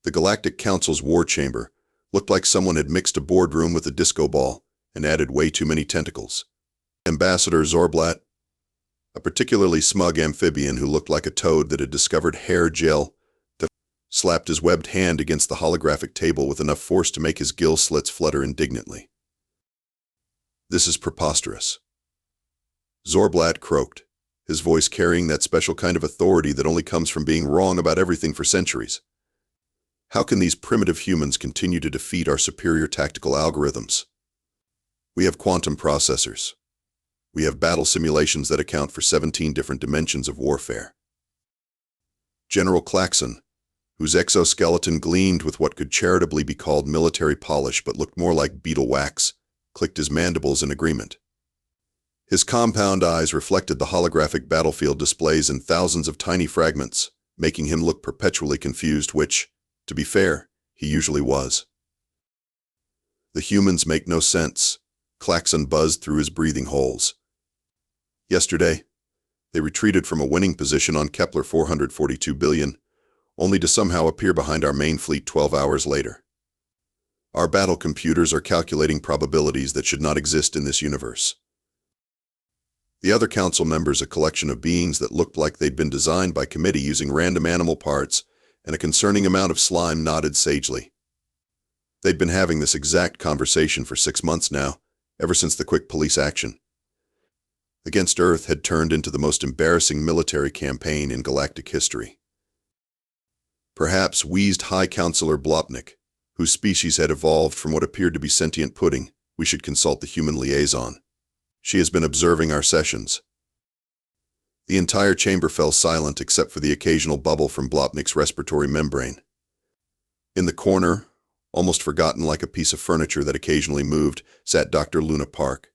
The Galactic Council's war chamber looked like someone had mixed a boardroom with a disco ball and added way too many tentacles. Ambassador Zorblatt, a particularly smug amphibian who looked like a toad that had discovered hair gel, slapped his webbed hand against the holographic table with enough force to make his gill slits flutter indignantly. "This is preposterous," Zorblatt croaked, his voice carrying that special kind of authority that only comes from being wrong about everything for centuries. "How can these primitive humans continue to defeat our superior tactical algorithms? We have quantum processors. We have battle simulations that account for 17 different dimensions of warfare." General Klaxon, whose exoskeleton gleamed with what could charitably be called military polish but looked more like beetle wax, clicked his mandibles in agreement. His compound eyes reflected the holographic battlefield displays in thousands of tiny fragments, making him look perpetually confused, which, to be fair, he usually was. "The humans make no sense," Klaxon buzzed through his breathing holes. "Yesterday, they retreated from a winning position on Kepler 442 billion, only to somehow appear behind our main fleet 12 hours later. Our battle computers are calculating probabilities that should not exist in this universe." The other council members, a collection of beings that looked like they'd been designed by committee using random animal parts and a concerning amount of slime, nodded sagely. They'd been having this exact conversation for 6 months now, ever since the quick police action against Earth had turned into the most embarrassing military campaign in galactic history. Perhaps, wheezed High Counselor Blopnik, whose species had evolved from what appeared to be sentient pudding, "we should consult the human liaison. She has been observing our sessions." The entire chamber fell silent except for the occasional bubble from Blopnik's respiratory membrane. In the corner, almost forgotten like a piece of furniture that occasionally moved, sat Dr. Luna Park.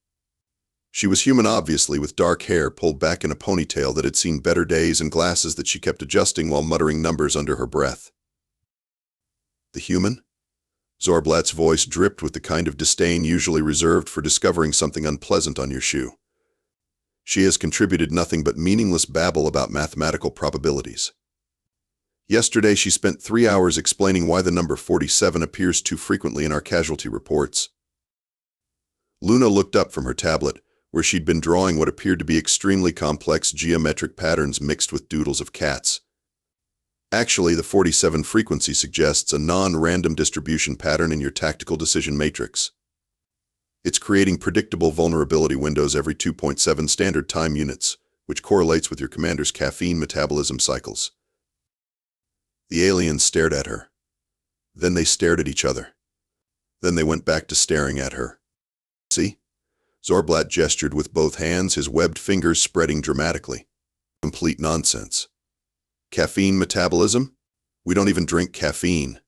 She was human, obviously, with dark hair pulled back in a ponytail that had seen better days and glasses that she kept adjusting while muttering numbers under her breath. "The human?" Zorblatt's voice dripped with the kind of disdain usually reserved for discovering something unpleasant on your shoe. "She has contributed nothing but meaningless babble about mathematical probabilities. Yesterday she spent 3 hours explaining why the number 47 appears too frequently in our casualty reports." Luna looked up from her tablet, where she'd been drawing what appeared to be extremely complex geometric patterns mixed with doodles of cats. "Actually, the 47 frequency suggests a non-random distribution pattern in your tactical decision matrix. It's creating predictable vulnerability windows every 2.7 standard time units, which correlates with your commander's caffeine metabolism cycles." The aliens stared at her. Then they stared at each other. Then they went back to staring at her. "See?" Zorblatt gestured with both hands, his webbed fingers spreading dramatically. "Complete nonsense. Caffeine metabolism? We don't even drink caffeine."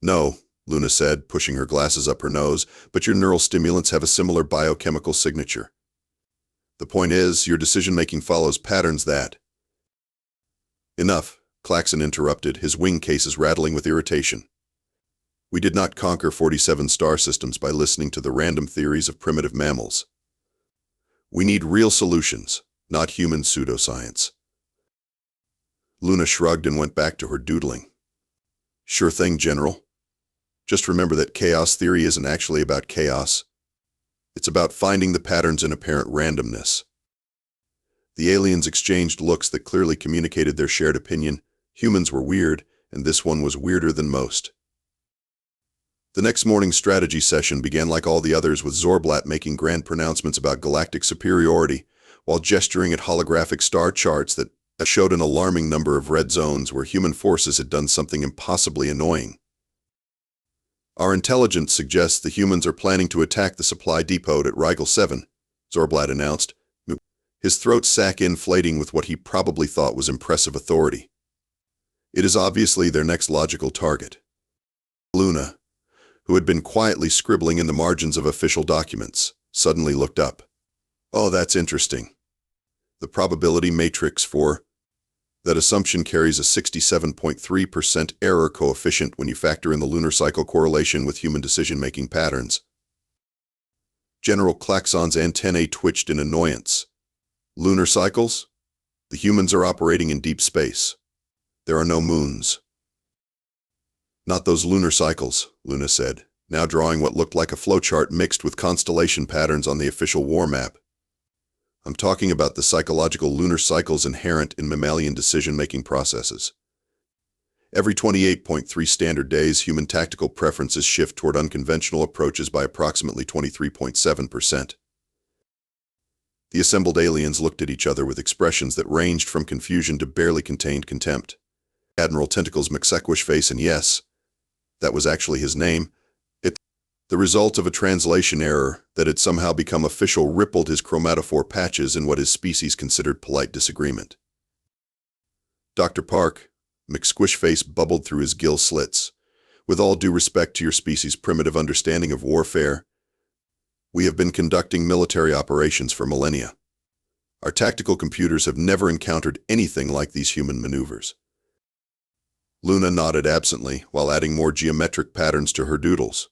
"No," Luna said, pushing her glasses up her nose, "but your neural stimulants have a similar biochemical signature. The point is, your decision-making follows patterns that—" "Enough," Klaxon interrupted, his wing cases rattling with irritation. "We did not conquer 47 star systems by listening to the random theories of primitive mammals. We need real solutions, not human pseudoscience." Luna shrugged and went back to her doodling. "Sure thing, General. Just remember that chaos theory isn't actually about chaos. It's about finding the patterns in apparent randomness." The aliens exchanged looks that clearly communicated their shared opinion. Humans were weird, and this one was weirder than most. The next morning's strategy session began like all the others, with Zorblatt making grand pronouncements about galactic superiority, while gesturing at holographic star charts that showed an alarming number of red zones where human forces had done something impossibly annoying. "Our intelligence suggests the humans are planning to attack the supply depot at Rigel 7, Zorblatt announced, his throat sac inflating with what he probably thought was impressive authority. "It is obviously their next logical target." Luna, who had been quietly scribbling in the margins of official documents, suddenly looked up. "Oh, that's interesting. The probability matrix for that assumption carries a 67.3% error coefficient when you factor in the lunar cycle correlation with human decision-making patterns." General Klaxon's antennae twitched in annoyance. "Lunar cycles? The humans are operating in deep space. There are no moons." Not those lunar cycles, Luna said, now drawing what looked like a flowchart mixed with constellation patterns on the official war map. I'm talking about the psychological lunar cycles inherent in mammalian decision-making processes. Every 28.3 standard days, human tactical preferences shift toward unconventional approaches by approximately 23.7%. The assembled aliens looked at each other with expressions that ranged from confusion to barely contained contempt. Admiral McSquishface, and yes, that was actually his name, the result of a translation error that had somehow become official, rippled his chromatophore patches in what his species considered polite disagreement. Dr. Park, McSquishface bubbled through his gill slits. With all due respect to your species' primitive understanding of warfare, we have been conducting military operations for millennia. Our tactical computers have never encountered anything like these human maneuvers. Luna nodded absently while adding more geometric patterns to her doodles.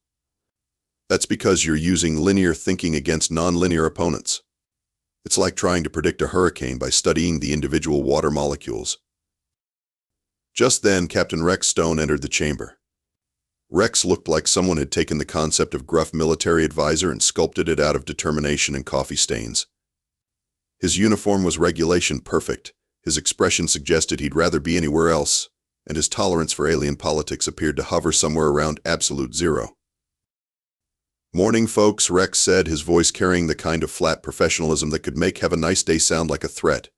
That's because you're using linear thinking against non-linear opponents. It's like trying to predict a hurricane by studying the individual water molecules. Just then, Captain Rex Stone entered the chamber. Rex looked like someone had taken the concept of gruff military advisor and sculpted it out of determination and coffee stains. His uniform was regulation perfect, his expression suggested he'd rather be anywhere else, and his tolerance for alien politics appeared to hover somewhere around absolute zero. "Morning, folks," Rex said, his voice carrying the kind of flat professionalism that could make "have a nice day" sound like a threat.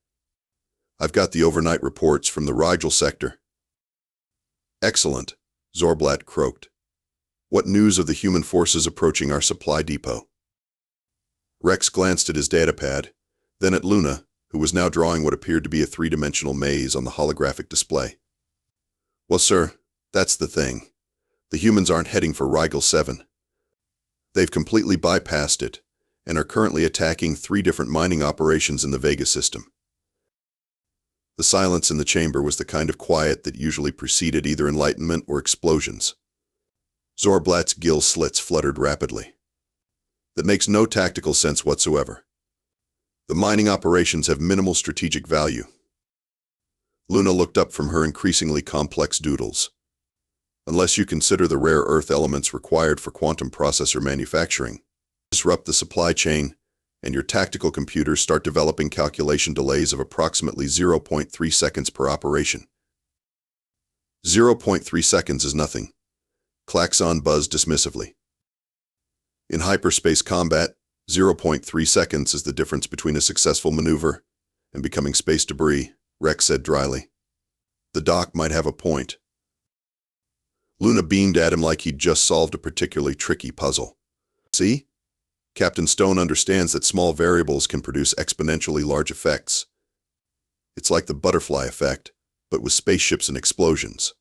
"I've got the overnight reports from the Rigel sector." "Excellent," Zorblatt croaked. "What news of the human forces approaching our supply depot?" Rex glanced at his datapad, then at Luna, who was now drawing what appeared to be a three-dimensional maze on the holographic display. "Well, sir, that's the thing. The humans aren't heading for Rigel 7. They've completely bypassed it, and are currently attacking 3 different mining operations in the Vega system." The silence in the chamber was the kind of quiet that usually preceded either enlightenment or explosions. Zorblatt's gill slits fluttered rapidly. "That makes no tactical sense whatsoever. The mining operations have minimal strategic value." Luna looked up from her increasingly complex doodles. "Unless you consider the rare earth elements required for quantum processor manufacturing, disrupt the supply chain, and your tactical computers start developing calculation delays of approximately 0.3 seconds per operation." 0.3 seconds is nothing, Klaxon buzzed dismissively. "In hyperspace combat, 0.3 seconds is the difference between a successful maneuver and becoming space debris," Rex said dryly. "The doc might have a point." Luna beamed at him like he'd just solved a particularly tricky puzzle. "See? Captain Stone understands that small variables can produce exponentially large effects. It's like the butterfly effect, but with spaceships and explosions."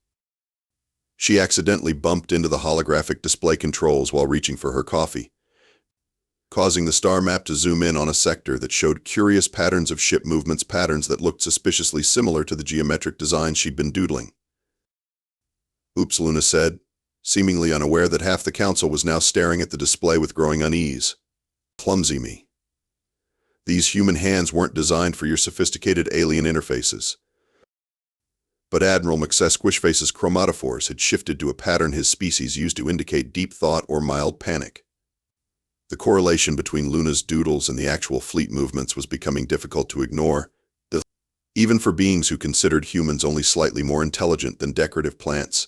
She accidentally bumped into the holographic display controls while reaching for her coffee, causing the star map to zoom in on a sector that showed curious patterns of ship movements, patterns that looked suspiciously similar to the geometric designs she'd been doodling. "Oops," Luna said, seemingly unaware that half the council was now staring at the display with growing unease. "Clumsy me. These human hands weren't designed for your sophisticated alien interfaces." But Admiral McSquishface's chromatophores had shifted to a pattern his species used to indicate deep thought or mild panic. The correlation between Luna's doodles and the actual fleet movements was becoming difficult to ignore, even for beings who considered humans only slightly more intelligent than decorative plants.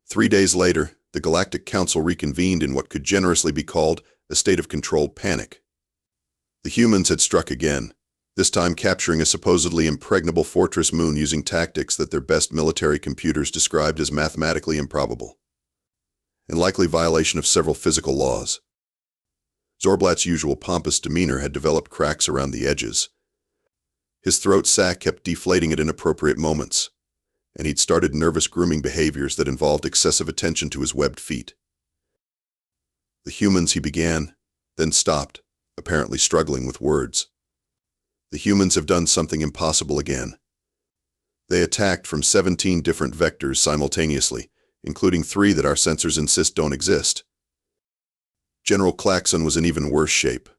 3 days later, the Galactic Council reconvened in what could generously be called a state of controlled panic. The humans had struck again, this time capturing a supposedly impregnable fortress moon using tactics that their best military computers described as mathematically improbable, in likely violation of several physical laws. Zorblatt's usual pompous demeanor had developed cracks around the edges. His throat sac kept deflating at inappropriate moments, and he'd started nervous grooming behaviors that involved excessive attention to his webbed feet. "The humans," he began, then stopped, apparently struggling with words. "The humans have done something impossible again. They attacked from 17 different vectors simultaneously, including 3 that our sensors insist don't exist." General Klaxon was in even worse shape.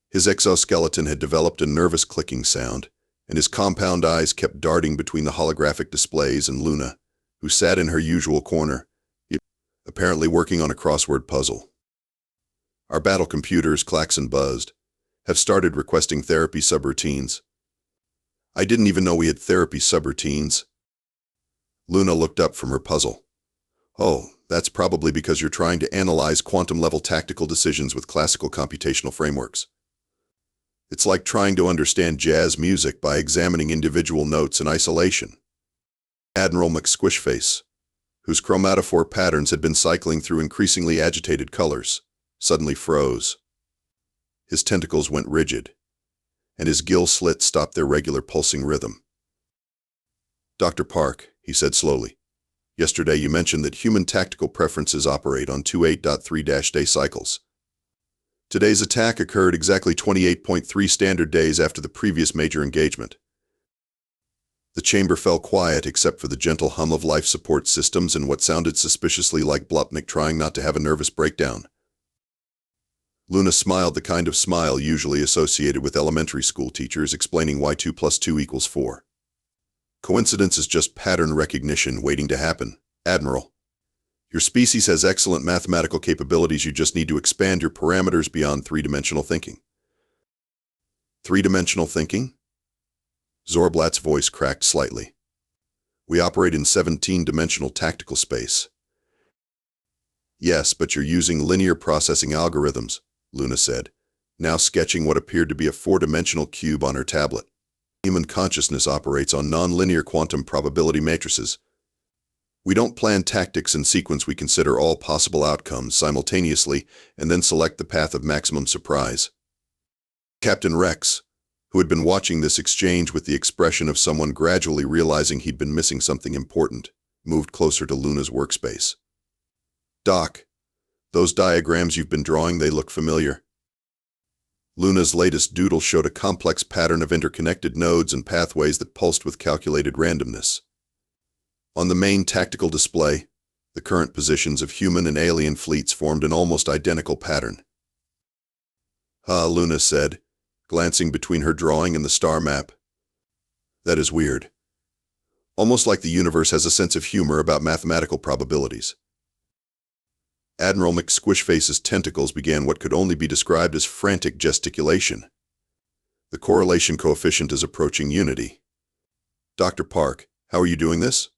His exoskeleton had developed a nervous clicking sound, and his compound eyes kept darting between the holographic displays and Luna, who sat in her usual corner, apparently working on a crossword puzzle. Our battle computers, Klaxon buzzed, have started requesting therapy subroutines. I didn't even know we had therapy subroutines. Luna looked up from her puzzle. Oh, that's probably because you're trying to analyze quantum-level tactical decisions with classical computational frameworks. It's like trying to understand jazz music by examining individual notes in isolation. Admiral McSquishface, whose chromatophore patterns had been cycling through increasingly agitated colors, suddenly froze. His tentacles went rigid, and his gill slits stopped their regular pulsing rhythm. "Dr. Park," he said slowly, "yesterday you mentioned that human tactical preferences operate on 28.3-day cycles. Today's attack occurred exactly 28.3 standard days after the previous major engagement." The chamber fell quiet except for the gentle hum of life support systems and what sounded suspiciously like Blopnik trying not to have a nervous breakdown. Luna smiled, the kind of smile usually associated with elementary school teachers explaining why 2 + 2 = 4. "Coincidence is just pattern recognition waiting to happen, Admiral. Your species has excellent mathematical capabilities, you just need to expand your parameters beyond three-dimensional thinking." "Three-dimensional thinking?" Zorblatt's voice cracked slightly. "We operate in 17-dimensional tactical space." "Yes, but you're using linear processing algorithms," Luna said, now sketching what appeared to be a 4-dimensional cube on her tablet. "Human consciousness operates on non-linear quantum probability matrices. We don't plan tactics in sequence, we consider all possible outcomes simultaneously and then select the path of maximum surprise." Captain Rex, who had been watching this exchange with the expression of someone gradually realizing he'd been missing something important, moved closer to Luna's workspace. "Doc, those diagrams you've been drawing, they look familiar." Luna's latest doodle showed a complex pattern of interconnected nodes and pathways that pulsed with calculated randomness. On the main tactical display, the current positions of human and alien fleets formed an almost identical pattern. Luna said, glancing between her drawing and the star map. "That is weird. Almost like the universe has a sense of humor about mathematical probabilities." Admiral McSquishface's tentacles began what could only be described as frantic gesticulation. "The correlation coefficient is approaching unity. Dr. Park, how are you doing this?"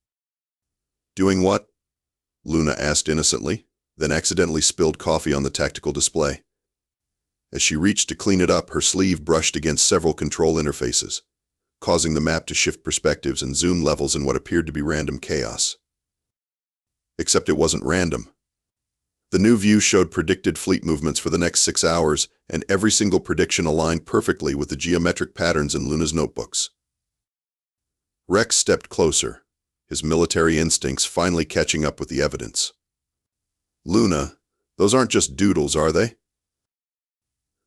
"Doing what?" Luna asked innocently, then accidentally spilled coffee on the tactical display. As she reached to clean it up, her sleeve brushed against several control interfaces, causing the map to shift perspectives and zoom levels in what appeared to be random chaos. Except it wasn't random. The new view showed predicted fleet movements for the next 6 hours, and every single prediction aligned perfectly with the geometric patterns in Luna's notebooks. Rex stepped closer, his military instincts finally catching up with the evidence. "Luna, those aren't just doodles, are they?"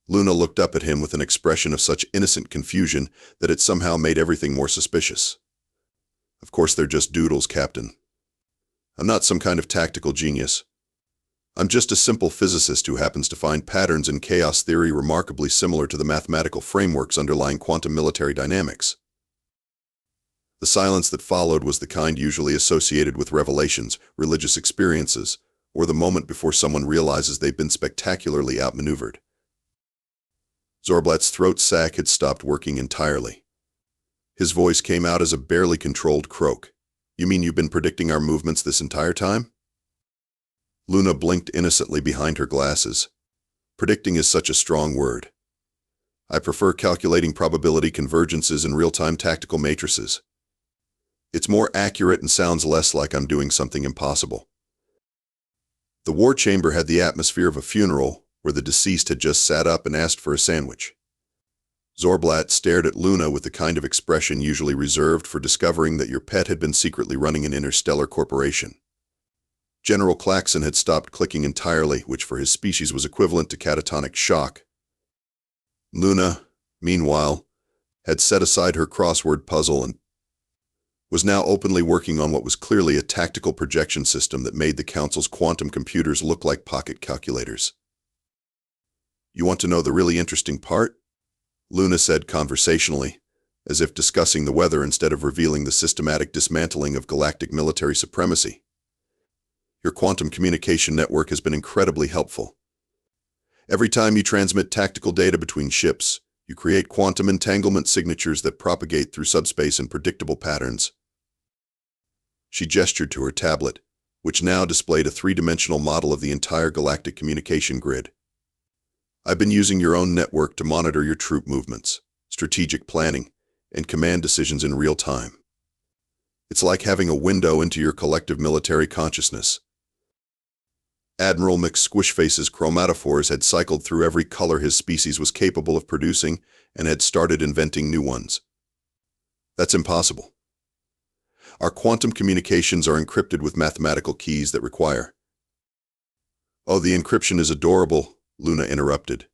Luna looked up at him with an expression of such innocent confusion that it somehow made everything more suspicious. "Of course they're just doodles, Captain. I'm not some kind of tactical genius. I'm just a simple physicist who happens to find patterns in chaos theory remarkably similar to the mathematical frameworks underlying quantum military dynamics." The silence that followed was the kind usually associated with revelations, religious experiences, or the moment before someone realizes they've been spectacularly outmaneuvered. Zorblatt's throat sac had stopped working entirely. His voice came out as a barely controlled croak. "You mean you've been predicting our movements this entire time?" Luna blinked innocently behind her glasses. "Predicting is such a strong word. I prefer calculating probability convergences in real-time tactical matrices. It's more accurate and sounds less like I'm doing something impossible." The war chamber had the atmosphere of a funeral where the deceased had just sat up and asked for a sandwich. Zorblatt stared at Luna with the kind of expression usually reserved for discovering that your pet had been secretly running an interstellar corporation. General Klaxon had stopped clicking entirely, which for his species was equivalent to catatonic shock. Luna, meanwhile, had set aside her crossword puzzle and was now openly working on what was clearly a tactical projection system that made the Council's quantum computers look like pocket calculators. "You want to know the really interesting part?" Luna said conversationally, as if discussing the weather instead of revealing the systematic dismantling of galactic military supremacy. Your quantum communication network has been incredibly helpful. Every time you transmit tactical data between ships, you create quantum entanglement signatures that propagate through subspace in predictable patterns. She gestured to her tablet, which now displayed a three-dimensional model of the entire galactic communication grid. I've been using your own network to monitor your troop movements, strategic planning, and command decisions in real time. It's like having a window into your collective military consciousness. Admiral McSquishface's chromatophores had cycled through every color his species was capable of producing and had started inventing new ones. That's impossible. Our quantum communications are encrypted with mathematical keys that require— Oh, the encryption is adorable, Luna interrupted.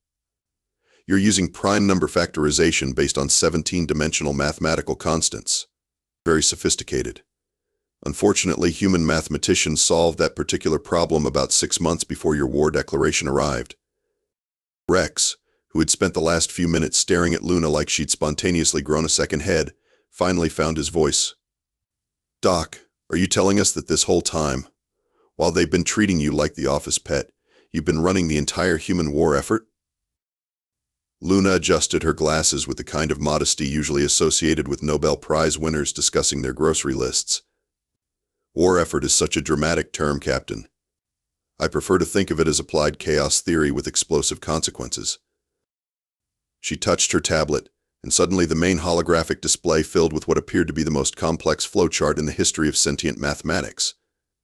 You're using prime number factorization based on 17-dimensional mathematical constants. Very sophisticated. Unfortunately, human mathematicians solved that particular problem about 6 months before your war declaration arrived. Rex, who had spent the last few minutes staring at Luna like she'd spontaneously grown a second head, finally found his voice. Doc, are you telling us that this whole time, while they've been treating you like the office pet, you've been running the entire human war effort? Luna adjusted her glasses with the kind of modesty usually associated with Nobel Prize winners discussing their grocery lists. War effort is such a dramatic term, Captain. I prefer to think of it as applied chaos theory with explosive consequences. She touched her tablet, and suddenly the main holographic display filled with what appeared to be the most complex flowchart in the history of sentient mathematics.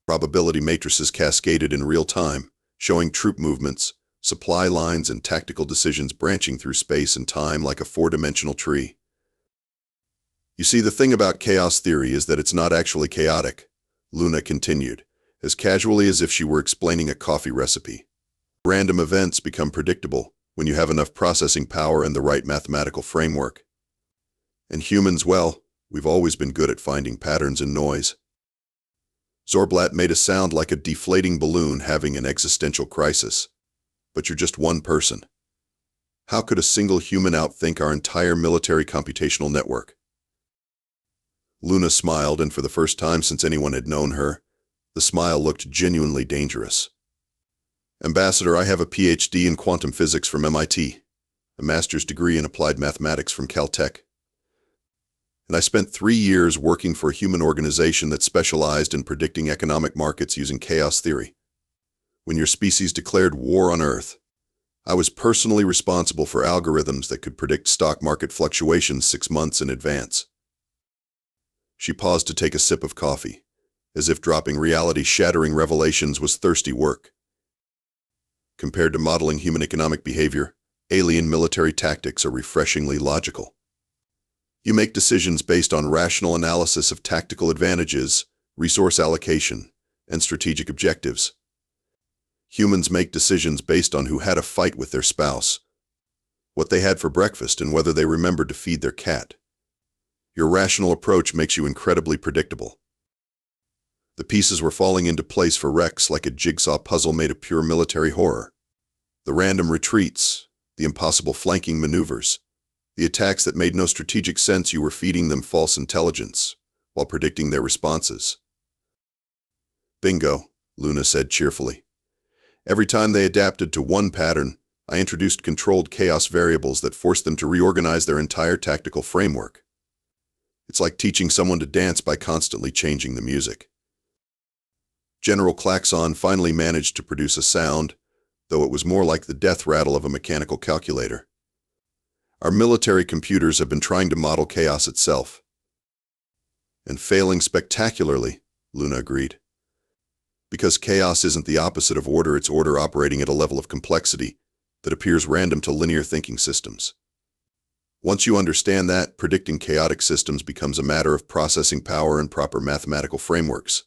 Probability matrices cascaded in real time, showing troop movements, supply lines, and tactical decisions branching through space and time like a four-dimensional tree. You see, the thing about chaos theory is that it's not actually chaotic, Luna continued, as casually as if she were explaining a coffee recipe. Random events become predictable when you have enough processing power and the right mathematical framework. And humans, well, we've always been good at finding patterns in noise. Zorblatt made a sound like a deflating balloon having an existential crisis. But you're just one person. How could a single human outthink our entire military computational network? Luna smiled, and for the first time since anyone had known her, the smile looked genuinely dangerous. Ambassador, I have a PhD in quantum physics from MIT, a master's degree in applied mathematics from Caltech. And I spent 3 years working for a human organization that specialized in predicting economic markets using chaos theory. When your species declared war on Earth, I was personally responsible for algorithms that could predict stock market fluctuations 6 months in advance. She paused to take a sip of coffee, as if dropping reality-shattering revelations was thirsty work. Compared to modeling human economic behavior, alien military tactics are refreshingly logical. You make decisions based on rational analysis of tactical advantages, resource allocation, and strategic objectives. Humans make decisions based on who had a fight with their spouse, what they had for breakfast, and whether they remembered to feed their cat. Your rational approach makes you incredibly predictable. The pieces were falling into place for Rex like a jigsaw puzzle made of pure military horror. The random retreats, the impossible flanking maneuvers, the attacks that made no strategic sense. You were feeding them false intelligence while predicting their responses. Bingo, Luna said cheerfully. Every time they adapted to one pattern, I introduced controlled chaos variables that forced them to reorganize their entire tactical framework. It's like teaching someone to dance by constantly changing the music. General Klaxon finally managed to produce a sound, though it was more like the death rattle of a mechanical calculator. Our military computers have been trying to model chaos itself. And failing spectacularly, Luna agreed. Because chaos isn't the opposite of order, it's order operating at a level of complexity that appears random to linear thinking systems. Once you understand that, predicting chaotic systems becomes a matter of processing power and proper mathematical frameworks.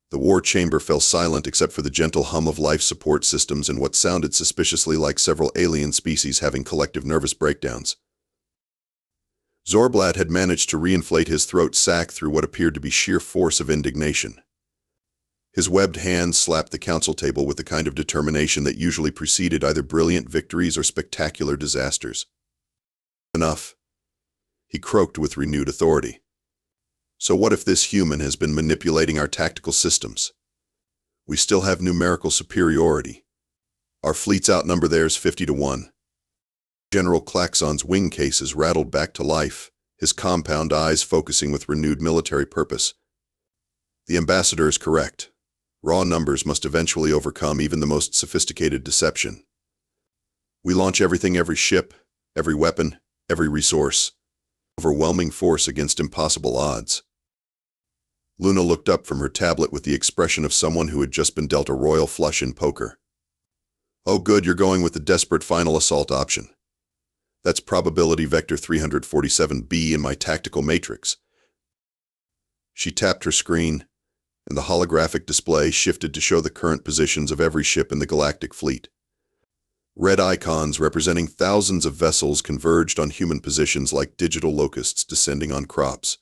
The war chamber fell silent except for the gentle hum of life support systems and what sounded suspiciously like several alien species having collective nervous breakdowns. Zorblatt had managed to reinflate his throat sac through what appeared to be sheer force of indignation. His webbed hands slapped the council table with the kind of determination that usually preceded either brilliant victories or spectacular disasters. Enough. he croaked with renewed authority. So what if this human has been manipulating our tactical systems? We still have numerical superiority. Our fleets outnumber theirs 50-1. General Klaxon's wing cases rattled back to life, his compound eyes focusing with renewed military purpose. The ambassador is correct. Raw numbers must eventually overcome even the most sophisticated deception. We launch everything, every ship, every weapon, every resource. Overwhelming force against impossible odds. Luna looked up from her tablet with the expression of someone who had just been dealt a royal flush in poker. Oh good, you're going with the desperate final assault option. That's probability vector 347b in my tactical matrix. She tapped her screen, and the holographic display shifted to show the current positions of every ship in the galactic fleet. Red icons representing thousands of vessels converged on human positions like digital locusts descending on crops.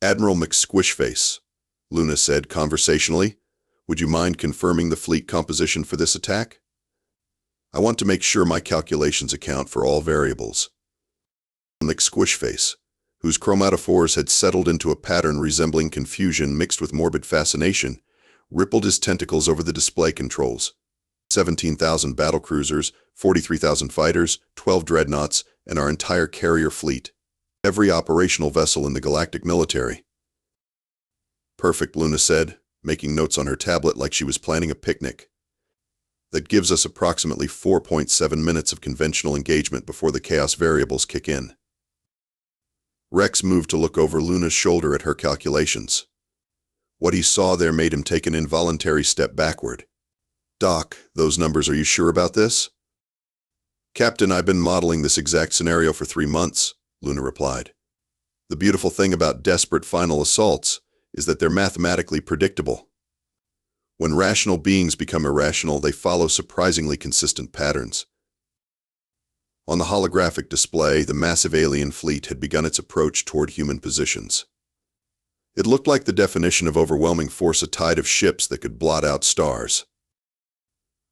Admiral McSquishface, Luna said conversationally, would you mind confirming the fleet composition for this attack? I want to make sure my calculations account for all variables. McSquishface, whose chromatophores had settled into a pattern resembling confusion mixed with morbid fascination, rippled his tentacles over the display controls. 17,000 battlecruisers, 43,000 fighters, 12 dreadnoughts, and our entire carrier fleet. Every operational vessel in the galactic military. Perfect, Luna said, making notes on her tablet like she was planning a picnic. That gives us approximately 4.7 minutes of conventional engagement before the chaos variables kick in. Rex moved to look over Luna's shoulder at her calculations. What he saw there made him take an involuntary step backward. Doc, those numbers, are you sure about this? Captain, I've been modeling this exact scenario for 3 months, Luna replied. The beautiful thing about desperate final assaults is that they're mathematically predictable. When rational beings become irrational, they follow surprisingly consistent patterns. On the holographic display, the massive alien fleet had begun its approach toward human positions. It looked like the definition of overwhelming force, a tide of ships that could blot out stars.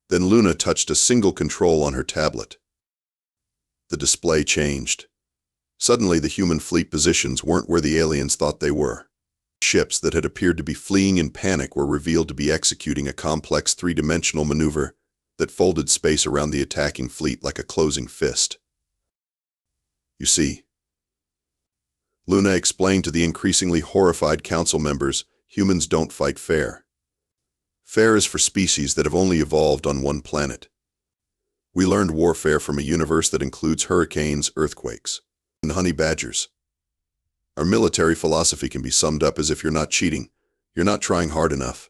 Then Luna touched a single control on her tablet. The display changed. Suddenly, the human fleet positions weren't where the aliens thought they were. Ships that had appeared to be fleeing in panic were revealed to be executing a complex three-dimensional maneuver that folded space around the attacking fleet like a closing fist. You see, Luna explained to the increasingly horrified council members, humans don't fight fair. Fair is for species that have only evolved on one planet. We learned warfare from a universe that includes hurricanes, earthquakes, and honey badgers. Our military philosophy can be summed up as if you're not cheating, you're not trying hard enough.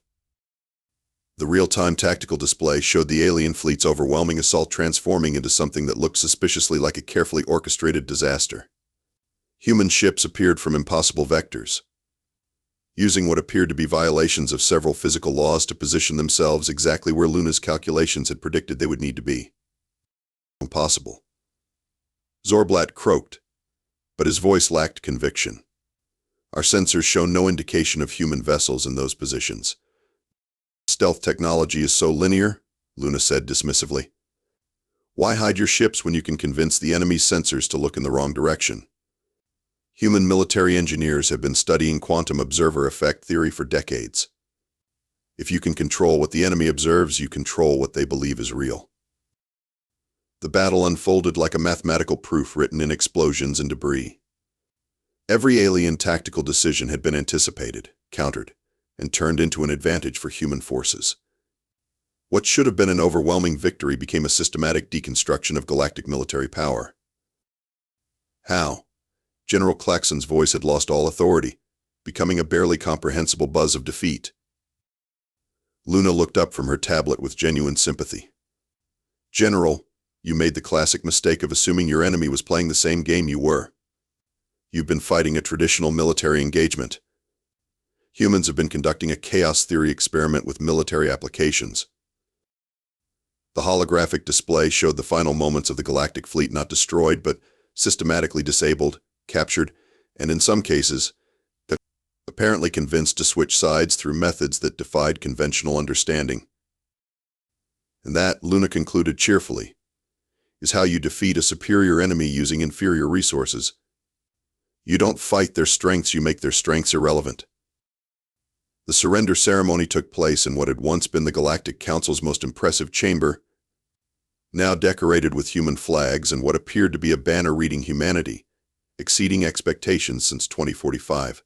The real-time tactical display showed the alien fleet's overwhelming assault transforming into something that looked suspiciously like a carefully orchestrated disaster. Human ships appeared from impossible vectors, using what appeared to be violations of several physical laws to position themselves exactly where Luna's calculations had predicted they would need to be. Impossible. Zorblatt croaked, but his voice lacked conviction. Our sensors show no indication of human vessels in those positions. Stealth technology is so linear, Luna said dismissively. Why hide your ships when you can convince the enemy's sensors to look in the wrong direction? Human military engineers have been studying quantum observer effect theory for decades. If you can control what the enemy observes, you control what they believe is real. The battle unfolded like a mathematical proof written in explosions and debris. Every alien tactical decision had been anticipated, countered, and turned into an advantage for human forces. What should have been an overwhelming victory became a systematic deconstruction of galactic military power. How? General Klaxon's voice had lost all authority, becoming a barely comprehensible buzz of defeat. Luna looked up from her tablet with genuine sympathy. General, you made the classic mistake of assuming your enemy was playing the same game you were. You've been fighting a traditional military engagement. Humans have been conducting a chaos theory experiment with military applications. The holographic display showed the final moments of the galactic fleet not destroyed, but systematically disabled, captured, and in some cases, apparently convinced to switch sides through methods that defied conventional understanding. And that, Luna concluded cheerfully, is how you defeat a superior enemy using inferior resources, You don't fight their strengths, you make their strengths irrelevant. The surrender ceremony took place in what had once been the Galactic Council's most impressive chamber, now decorated with human flags and what appeared to be a banner reading humanity, exceeding expectations since 2045.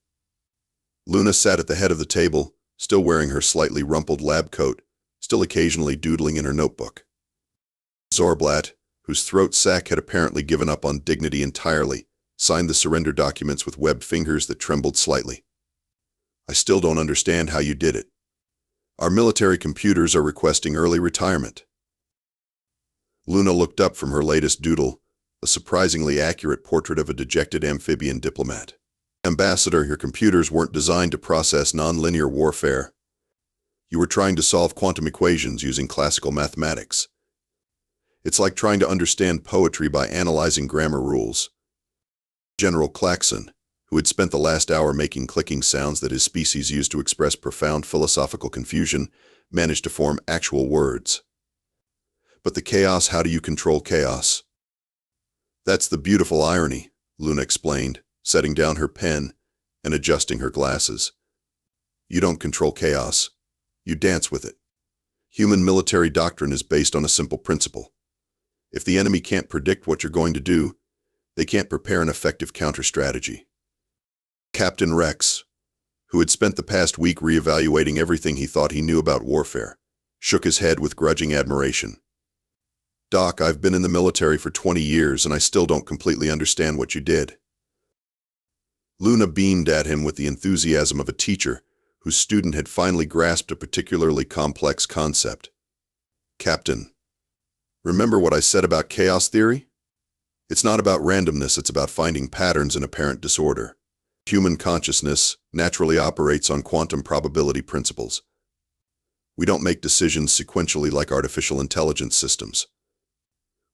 Luna sat at the head of the table, still wearing her slightly rumpled lab coat, still occasionally doodling in her notebook. Zorblatt, whose throat sac had apparently given up on dignity entirely, signed the surrender documents with webbed fingers that trembled slightly. I still don't understand how you did it. Our military computers are requesting early retirement. Luna looked up from her latest doodle, a surprisingly accurate portrait of a dejected amphibian diplomat. Ambassador, your computers weren't designed to process non-linear warfare. You were trying to solve quantum equations using classical mathematics. It's like trying to understand poetry by analyzing grammar rules. General Klaxon, who had spent the last hour making clicking sounds that his species used to express profound philosophical confusion, managed to form actual words. But the chaos, how do you control chaos? That's the beautiful irony, Luna explained, setting down her pen and adjusting her glasses. You don't control chaos. You dance with it. Human military doctrine is based on a simple principle. If the enemy can't predict what you're going to do, they can't prepare an effective counter-strategy. Captain Rex, who had spent the past week reevaluating everything he thought he knew about warfare, shook his head with grudging admiration. Doc, I've been in the military for 20 years and I still don't completely understand what you did. Luna beamed at him with the enthusiasm of a teacher whose student had finally grasped a particularly complex concept. Captain, remember what I said about chaos theory? It's not about randomness, it's about finding patterns in apparent disorder. Human consciousness naturally operates on quantum probability principles. We don't make decisions sequentially like artificial intelligence systems.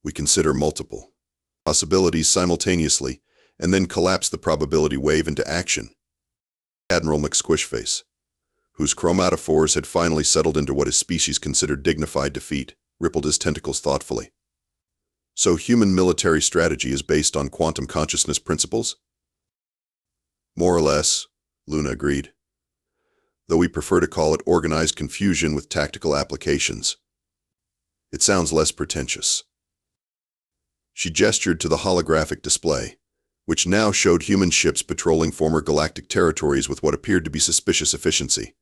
We consider multiple possibilities simultaneously and then collapse the probability wave into action. Admiral McSquishface, whose chromatophores had finally settled into what his species considered dignified defeat, rippled his tentacles thoughtfully. So human military strategy is based on quantum consciousness principles? More or less, Luna agreed, though we prefer to call it organized confusion with tactical applications. It sounds less pretentious. She gestured to the holographic display, which now showed human ships patrolling former galactic territories with what appeared to be suspicious efficiency.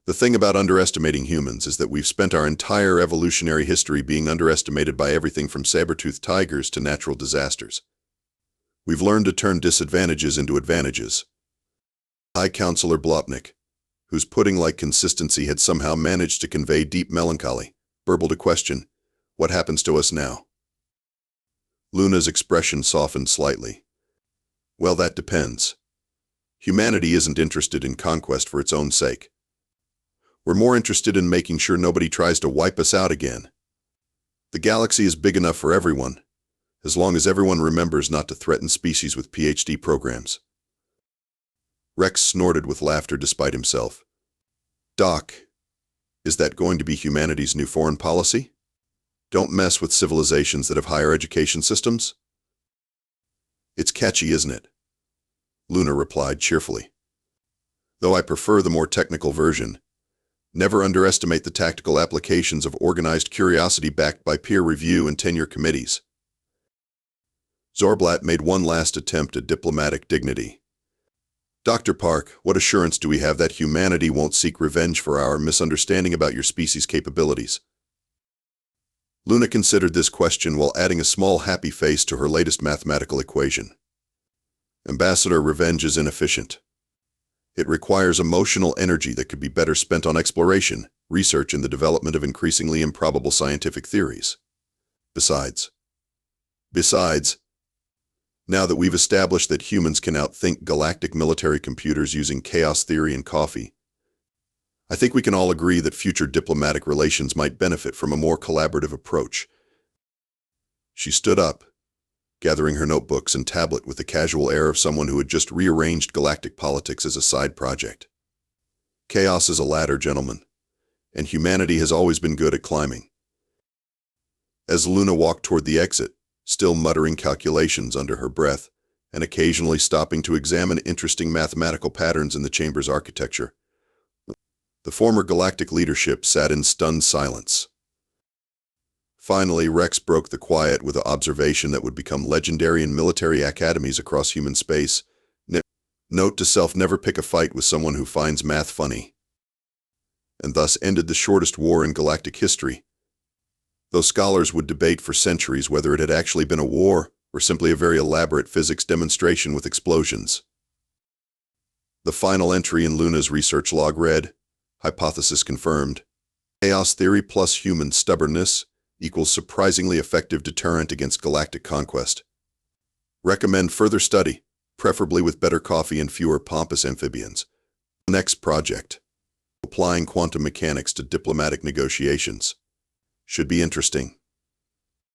The thing about underestimating humans is that we've spent our entire evolutionary history being underestimated by everything from saber-toothed tigers to natural disasters. We've learned to turn disadvantages into advantages. High Counselor Blopnik, whose pudding-like consistency had somehow managed to convey deep melancholy, burbled a question, "What happens to us now?" Luna's expression softened slightly. Well, that depends. Humanity isn't interested in conquest for its own sake. We're more interested in making sure nobody tries to wipe us out again. The galaxy is big enough for everyone, as long as everyone remembers not to threaten species with PhD programs. Rex snorted with laughter despite himself. Doc, is that going to be humanity's new foreign policy? Don't mess with civilizations that have higher education systems? It's catchy, isn't it? Luna replied cheerfully. Though I prefer the more technical version. Never underestimate the tactical applications of organized curiosity backed by peer review and tenure committees. Zorblatt made one last attempt at diplomatic dignity. Dr. Park, what assurance do we have that humanity won't seek revenge for our misunderstanding about your species' capabilities? Luna considered this question while adding a small happy face to her latest mathematical equation. Ambassador, revenge is inefficient. It requires emotional energy that could be better spent on exploration, research, and the development of increasingly improbable scientific theories. Besides, now that we've established that humans can outthink galactic military computers using chaos theory and coffee, I think we can all agree that future diplomatic relations might benefit from a more collaborative approach. She stood up, gathering her notebooks and tablet with the casual air of someone who had just rearranged galactic politics as a side project. Chaos is a ladder, gentlemen, and humanity has always been good at climbing. As Luna walked toward the exit, still muttering calculations under her breath, and occasionally stopping to examine interesting mathematical patterns in the chamber's architecture. The former galactic leadership sat in stunned silence. Finally, Rex broke the quiet with an observation that would become legendary in military academies across human space. Note to self: never pick a fight with someone who finds math funny. And thus ended the shortest war in galactic history, though scholars would debate for centuries whether it had actually been a war or simply a very elaborate physics demonstration with explosions. The final entry in Luna's research log read, "Hypothesis confirmed. Chaos theory plus human stubbornness equals surprisingly effective deterrent against galactic conquest. Recommend further study, preferably with better coffee and fewer pompous amphibians." Next project. Applying quantum mechanics to diplomatic negotiations. Should be interesting.